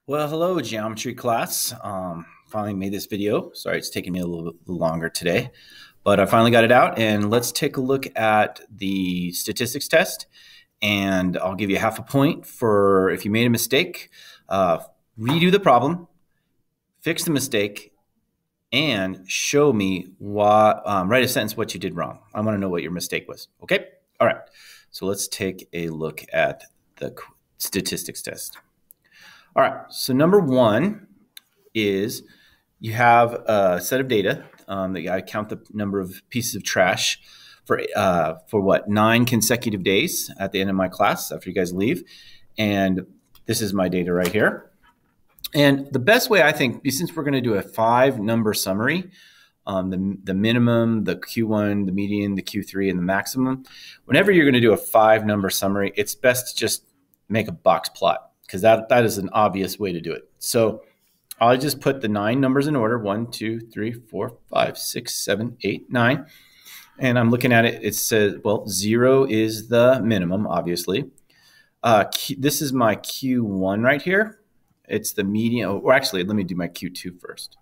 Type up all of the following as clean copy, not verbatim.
Well, hello, geometry class. Finally made this video. Sorry, it's taking me a little bit longer today, but I finally got it out. And let's take a look at the statistics test. And I'll give you half a point for if you made a mistake. Redo the problem, fix the mistake, and show me why. Write a sentence what you did wrong. I want to know what your mistake was. Okay. All right. So let's take a look at the statistics test. All right, so number one is you have a set of data that I count the number of pieces of trash for what, 9 consecutive days at the end of my class after you guys leave. And this is my data right here. And the best way, I think, since we're going to do a 5-number summary, the minimum, the Q1, the median, the Q3, and the maximum, whenever you're going to do a 5-number summary, it's best to just make a box plot, because that is an obvious way to do it. So I'll just put the 9 numbers in order, 1, 2, 3, 4, 5, 6, 7, 8, 9. And I'm looking at it, it says, well, 0 is the minimum, obviously. This is my Q1 right here. It's the median, or actually, let me do my Q2 first.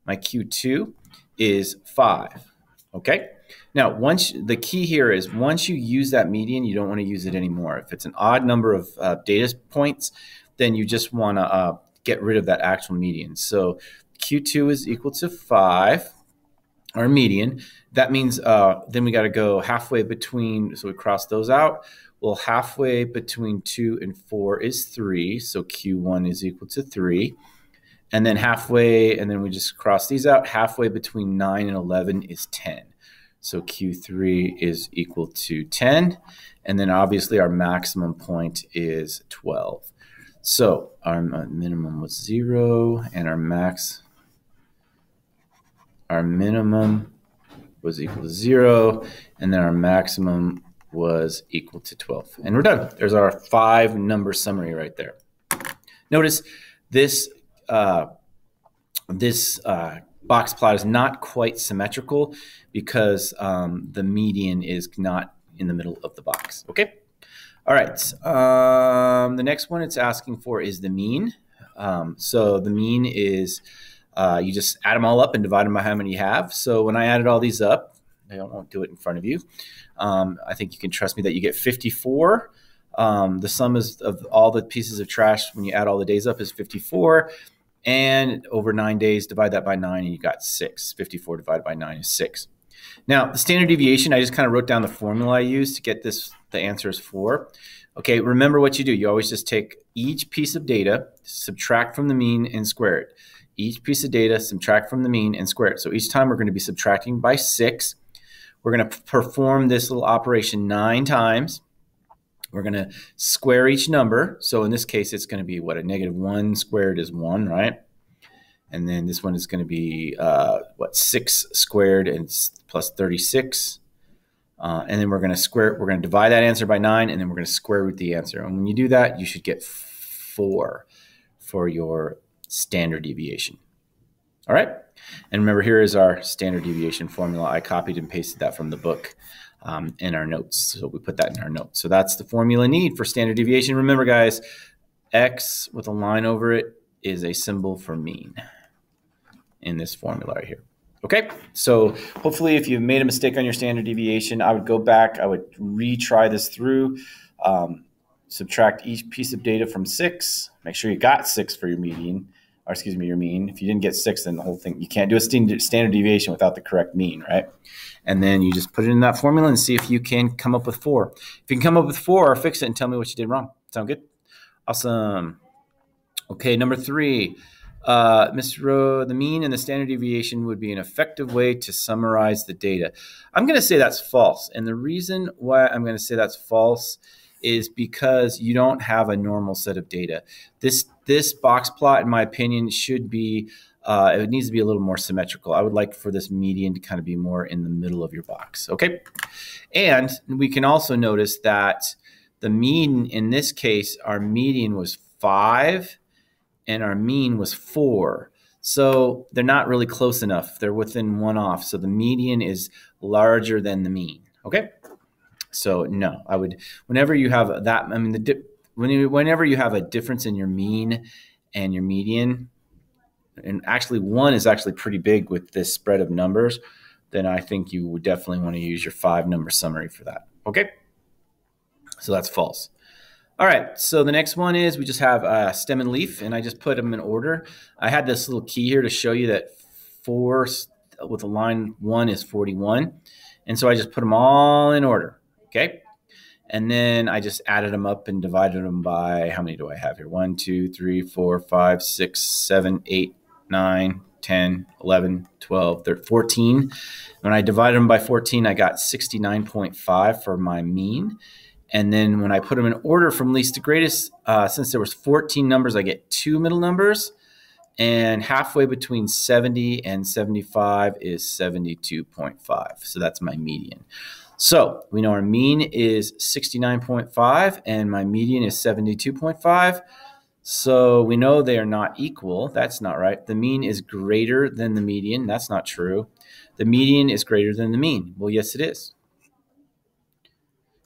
My Q2 is 5, okay? Now, the key here is once you use that median, you don't want to use it anymore. If it's an odd number of data points, then you just want to get rid of that actual median. So Q2 is equal to 5, our median. That means then we got to go halfway between, so we cross those out. Well, halfway between 2 and 4 is 3, so Q1 is equal to 3. And then halfway, and then we just cross these out, halfway between 9 and 11 is 10. So Q3 is equal to 10. And then obviously our maximum point is 12. So our minimum was 0, and our minimum was equal to 0, and then our maximum was equal to 12. And we're done. There's our 5-number summary right there. Notice this box plot is not quite symmetrical because the median is not in the middle of the box. Okay. All right. The next one it's asking for is the mean. So the mean is you just add them all up and divide them by how many you have. So when I added all these up, I won't do it in front of you. I think you can trust me that you get 54. The sum of all the pieces of trash when you add all the days up is 54. And over 9 days, divide that by 9, and you got 6. 54 divided by 9 is 6. Now, the standard deviation, I just kind of wrote down the formula I used to get this. The answer is 4. Okay, remember what you do. You always just take each piece of data, subtract from the mean, and square it. Each piece of data, subtract from the mean, and square it. So each time we're going to be subtracting by 6. We're going to perform this little operation 9 times. We're going to square each number. So in this case, it's going to be what? A -1 squared is 1, right? And then this one is going to be, 6 squared and plus 36. And then we're going to divide that answer by 9, and then we're going to square root the answer. And when you do that, you should get 4 for your standard deviation. All right? And remember, here is our standard deviation formula. I copied and pasted that from the book in our notes. So we put that in our notes. So that's the formula need for standard deviation. Remember, guys, X with a line over it is a symbol for mean in this formula right here. Okay, so hopefully if you made a mistake on your standard deviation, I would go back, I would retry this through, subtract each piece of data from 6, make sure you got 6 for your median, or excuse me, your mean. If you didn't get 6, then the whole thing, you can't do a standard deviation without the correct mean, right? And then you just put it in that formula and see if you can come up with 4. If you can come up with 4, fix it and tell me what you did wrong. Sound good? Awesome. Okay, number 3. Mr. Rowe, the mean and the standard deviation would be an effective way to summarize the data. I'm going to say that's false. And the reason why I'm going to say that's false is because you don't have a normal set of data. This box plot, in my opinion, should be, it needs to be a little more symmetrical. I would like for this median to kind of be more in the middle of your box. Okay. And we can also notice that the mean in this case, our median was 5. And our mean was 4. So they're not really close enough. They're within 1 off. So the median is larger than the mean. Okay? So no, I would, whenever you have that, I mean, whenever you have a difference in your mean and your median, and actually 1 is actually pretty big with this spread of numbers, then I think you would definitely want to use your 5-number summary for that. Okay? So that's false. All right, so the next one is we just have stem and leaf, and I just put them in order. I had this little key here to show you that 4 with a line 1 is 41, and so I just put them all in order, okay? And then I just added them up and divided them by, how many do I have here? 1, 2, 3, 4, 5, 6, 7, 8, 9, 10, 11, 12, 13, 14. When I divided them by 14, I got 69.5 for my mean. And then when I put them in order from least to greatest, since there was 14 numbers, I get 2 middle numbers. And halfway between 70 and 75 is 72.5. So that's my median. So we know our mean is 69.5 and my median is 72.5. So we know they are not equal. That's not right. The mean is greater than the median. That's not true. The median is greater than the mean. Well, yes, it is.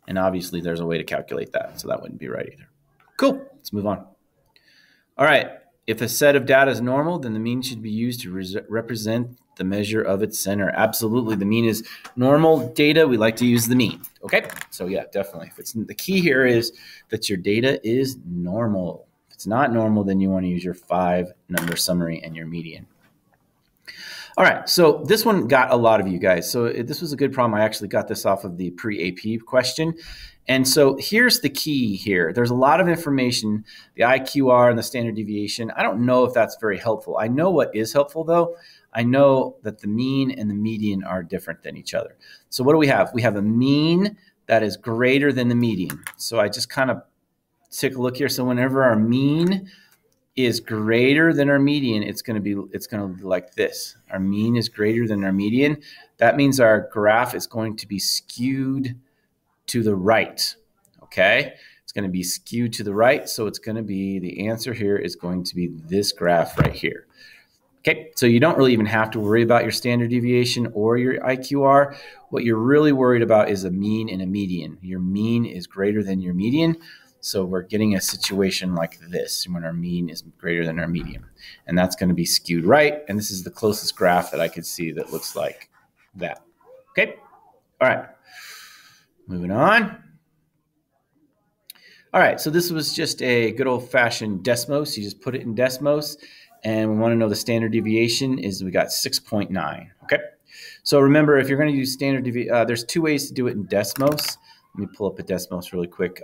And obviously there's a way to calculate that, so that wouldn't be right either. Cool, let's move on. All right, if a set of data is normal, then the mean should be used to represent the measure of its center. Absolutely, the mean is normal data. We like to use the mean, okay? So yeah, definitely. If it's, the key here is that your data is normal. If it's not normal, then you want to use your 5-number summary and your median. All right, so this one got a lot of you guys. So this was a good problem. I actually got this off of the pre-AP question. And so here's the key here. There's a lot of information, the IQR and the standard deviation. I don't know if that's very helpful. I know what is helpful, though. I know that the mean and the median are different than each other. So what do we have? We have a mean that is greater than the median. So I just kind of take a look here. So whenever our mean is greater than our median, it's going to be like this. Our mean is greater than our median. That means our graph is going to be skewed to the right, okay? It's going to be skewed to the right, so it's going to be, the answer here is going to be this graph right here. Okay, so you don't really even have to worry about your standard deviation or your IQR. What you're really worried about is a mean and a median. Your mean is greater than your median. So we're getting a situation like this when our mean is greater than our median. And that's going to be skewed right. And this is the closest graph that I could see that looks like that. Okay? All right. Moving on. All right. So this was just a good old-fashioned Desmos. You just put it in Desmos. And we want to know the standard deviation is we got 6.9. Okay? So remember, if you're going to use standard deviation, there's 2 ways to do it in Desmos. Let me pull up a Desmos really quick.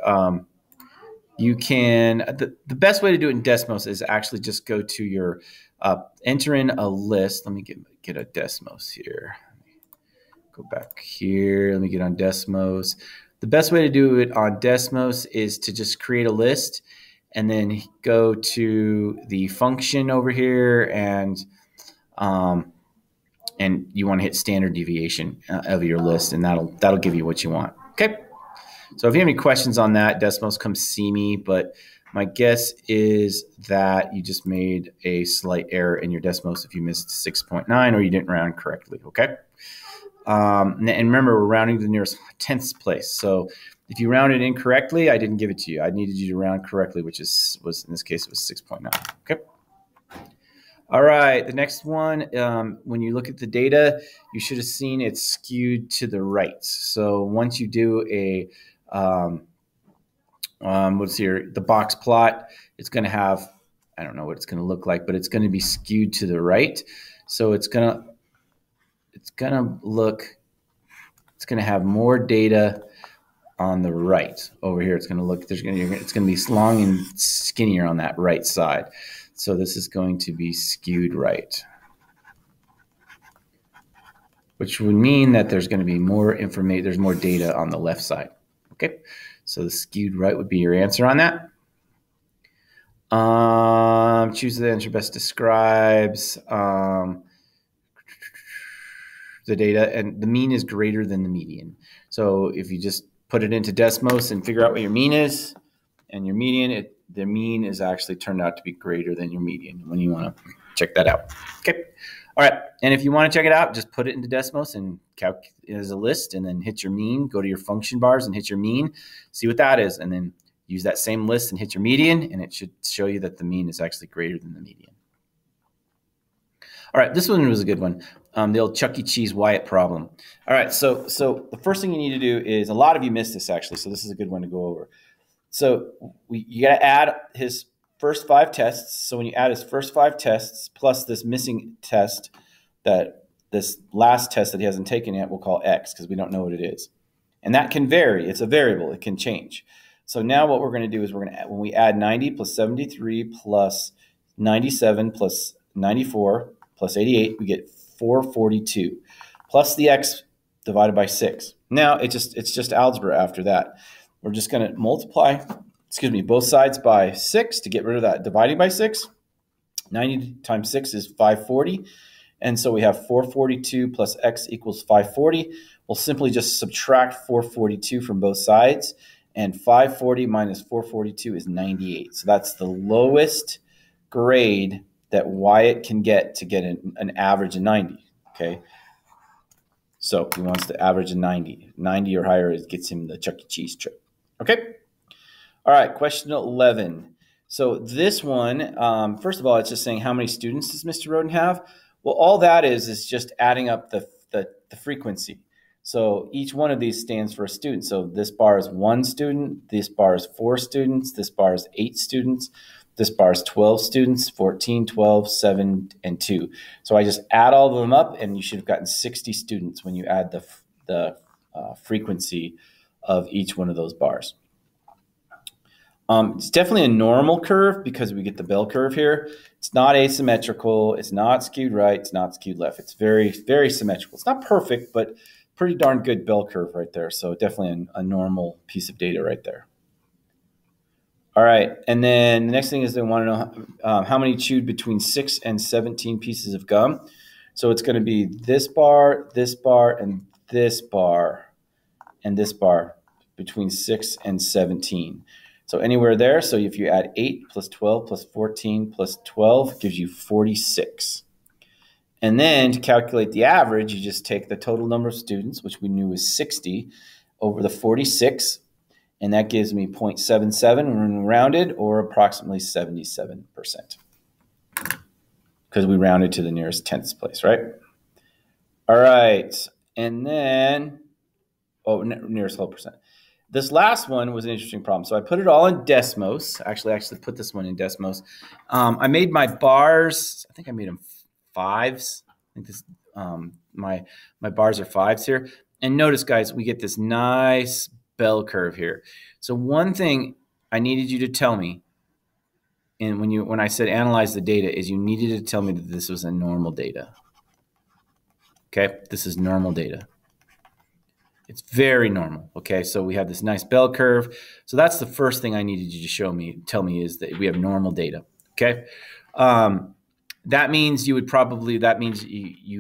You can, the best way to do it in Desmos is actually just go to your, enter in a list. Let me get a Desmos here. Go back here. Let me get on Desmos. The best way to do it on Desmos is to just create a list and then go to the function over here and you want to hit standard deviation of your list, and that'll give you what you want. Okay. So if you have any questions on that, Desmos, come see me. But my guess is that you just made a slight error in your Desmos if you missed 6.9 or you didn't round correctly, okay? And remember, we're rounding to the nearest tenths place. So if you rounded incorrectly, I didn't give it to you. I needed you to round correctly, which was in this case, it was 6.9, okay? All right, the next one, when you look at the data, you should have seen it's skewed to the right. So once you do a what's here, the box plot, it's going to have, I don't know what it's going to look like, but it's going to be skewed to the right. So it's going to have more data on the right over here. It's going to look, it's going to be long and skinnier on that right side. So this is going to be skewed right, which would mean that there's going to be more information, there's more data on the left side. Okay, so the skewed right would be your answer on that. Choose the answer best describes the data, and the mean is greater than the median. So if you just put it into Desmos and figure out what your mean is and your median, the mean is actually turned out to be greater than your median when you want to check that out. Okay. All right. And if you want to check it out, just put it into Desmos and calculate it as a list and then hit your mean. Go to your function bars and hit your mean. See what that is. And then use that same list and hit your median, and it should show you that the mean is actually greater than the median. All right, this one was a good one. The old Chuck E. Cheese Wyatt problem. All right, so the first thing you need to do is, a lot of you missed this actually, so this is a good one to go over. So you got to add his first 5 tests. So when you add his first 5 tests plus this missing test, that this last test that he hasn't taken yet, we'll call X because we don't know what it is. And that can vary. It's a variable. It can change. So now what we're going to do is we're going to, when we add 90 plus 73 plus 97 plus 94 plus 88, we get 442 plus the X divided by 6. Now it's just algebra after that. We're just going to multiply, both sides by 6 to get rid of that dividing by 6. 90 times 6 is 540. And so we have 442 plus X equals 540. We'll simply just subtract 442 from both sides. And 540 minus 442 is 98. So that's the lowest grade that Wyatt can get to get an average of 90. Okay. So he wants to average a 90. 90 or higher gets him the Chuck E. Cheese trip. Okay. All right. Question 11. So this one, first of all, it's just saying how many students does Mr. Roden have? Well, all that is just adding up the frequency. So each one of these stands for a student. So this bar is 1 student. This bar is 4 students. This bar is 8 students. This bar is 12 students, 14, 12, 7, and 2. So I just add all of them up, and you should have gotten 60 students when you add the frequency of each one of those bars. It's definitely a normal curve because we get the bell curve here. It's not asymmetrical. It's not skewed right. It's not skewed left. It's very, very symmetrical. It's not perfect, but pretty darn good bell curve right there. So definitely a normal piece of data right there. All right. And then the next thing is they want to know how many chewed between 6 and 17 pieces of gum. So it's going to be this bar, and this bar, and this bar between 6 and 17. So anywhere there. So if you add 8 plus 12 plus 14 plus 12 gives you 46. And then to calculate the average, you just take the total number of students, which we knew was 60, over the 46. And that gives me 0.77 when rounded, or approximately 77%. Because we rounded to the nearest tenths place, right? All right. And then, nearest whole percent. This last one was an interesting problem. So I put it all in Desmos. Actually, I put this one in Desmos. I made my bars, I think I made them 5s. I think this my bars are 5s here. And notice, guys, we get this nice bell curve here. So one thing I needed you to tell me, and when I said analyze the data, is you needed to tell me that this was a normal data. Okay, this is normal data. It's very normal. Okay, so we have this nice bell curve. So that's the first thing I needed you to tell me is that we have normal data. Okay, that means you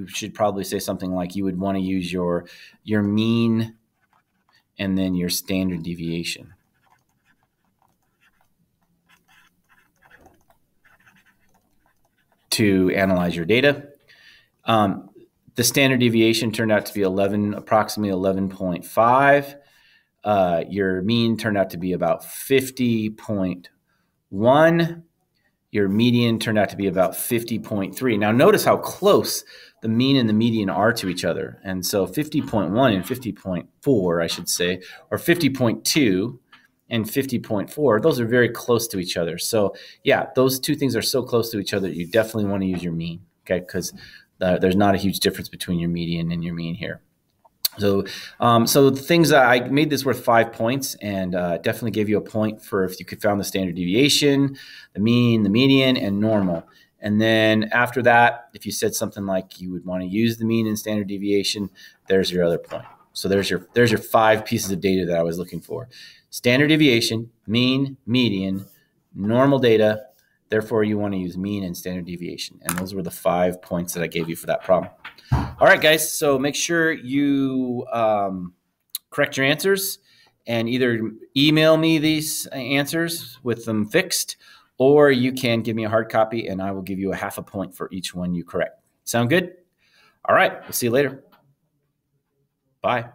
should probably say something like you would want to use your mean and then your standard deviation. To analyze your data. The standard deviation turned out to be approximately 11.5. Your mean turned out to be about 50.1. Your median turned out to be about 50.3. Now notice how close the mean and the median are to each other. And so 50.1 and 50.4, I should say, or 50.2 and 50.4, those are very close to each other. So yeah, those two things are so close to each other, you definitely want to use your mean, okay? Because there's not a huge difference between your median and your mean here. So the things that I made this worth 5 points, and definitely gave you a point for if you could found the standard deviation, the mean, the median, and normal. And then after that, if you said something like you would want to use the mean and standard deviation, there's your other point. So there's your 5 pieces of data that I was looking for. Standard deviation, mean, median, normal data. Therefore, you want to use mean and standard deviation. And those were the 5 points that I gave you for that problem. All right, guys. So make sure you correct your answers and either email me these answers with them fixed, or you can give me a hard copy and I will give you a half a point for each one you correct. Sound good? All right. We'll see you later. Bye.